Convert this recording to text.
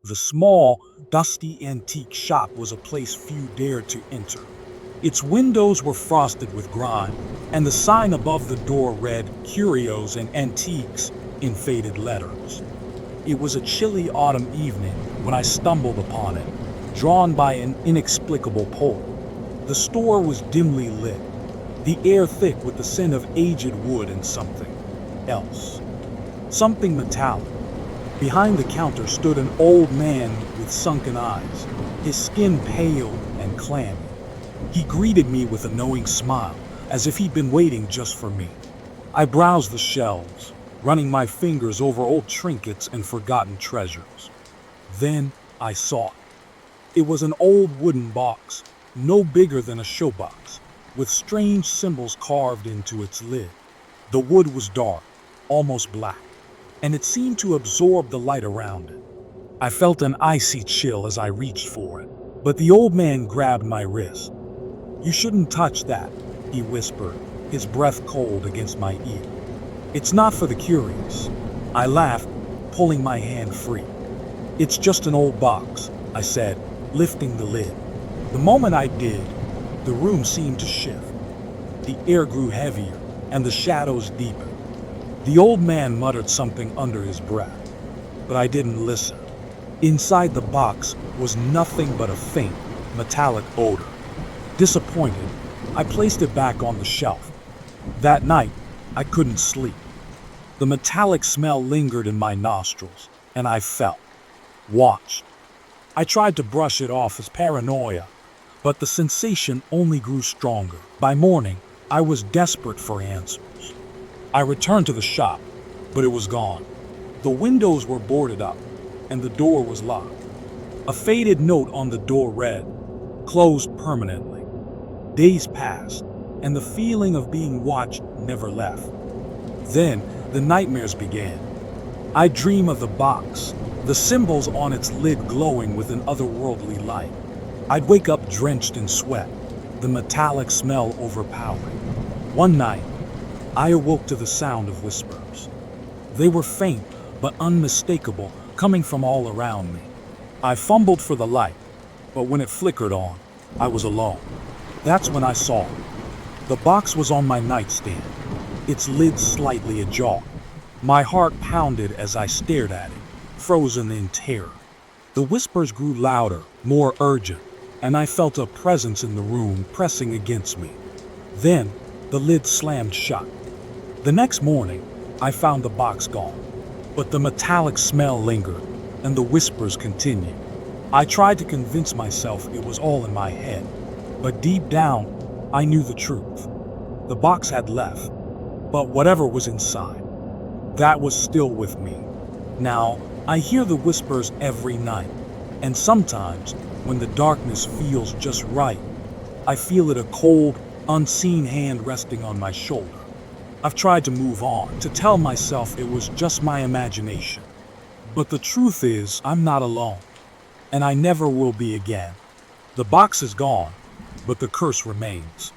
The small, dusty antique shop was a place few dared to enter. Its windows were frosted with grime, and the sign above the door read "Curios and Antiques" in faded letters. It was a chilly autumn evening when I stumbled upon it, drawn by an inexplicable pull. The store was dimly lit, the air thick with the scent of aged wood and something else. Something metallic. Behind the counter stood an old man with sunken eyes, his skin pale and clammy. He greeted me with a knowing smile, as if he'd been waiting just for me. I browsed the shelves, running my fingers over old trinkets and forgotten treasures. Then I saw it. It was an old wooden box, no bigger than a showbox, with strange symbols carved into its lid. The wood was dark, almost black, and it seemed to absorb the light around it. I felt an icy chill as I reached for it, but the old man grabbed my wrist. "You shouldn't touch that," he whispered, his breath cold against my ear. "It's not for the curious." I laughed, pulling my hand free. "It's just an old box," I said, lifting the lid. The moment I did, the room seemed to shift. The air grew heavier, and the shadows deepened. The old man muttered something under his breath, but I didn't listen. Inside the box was nothing but a faint, metallic odor. Disappointed, I placed it back on the shelf. That night, I couldn't sleep. The metallic smell lingered in my nostrils, and I felt watched. I tried to brush it off as paranoia, but the sensation only grew stronger. By morning, I was desperate for answers. I returned to the shop, but it was gone. The windows were boarded up, and the door was locked. A faded note on the door read, "Closed permanently." Days passed, and the feeling of being watched never left. Then, the nightmares began. I'd dream of the box, the symbols on its lid glowing with an otherworldly light. I'd wake up drenched in sweat, the metallic smell overpowering. One night, I awoke to the sound of whispers. They were faint but unmistakable, coming from all around me. I fumbled for the light, but when it flickered on, I was alone. That's when I saw it. The box was on my nightstand, its lid slightly ajar. My heart pounded as I stared at it, frozen in terror. The whispers grew louder, more urgent, and I felt a presence in the room pressing against me. Then, the lid slammed shut. The next morning, I found the box gone, but the metallic smell lingered, and the whispers continued. I tried to convince myself it was all in my head, but deep down, I knew the truth. The box had left, but whatever was inside, that was still with me. Now, I hear the whispers every night, and sometimes, when the darkness feels just right, I feel it, a cold, unseen hand resting on my shoulder. I've tried to move on, to tell myself it was just my imagination. But the truth is, I'm not alone, and I never will be again. The box is gone, but the curse remains.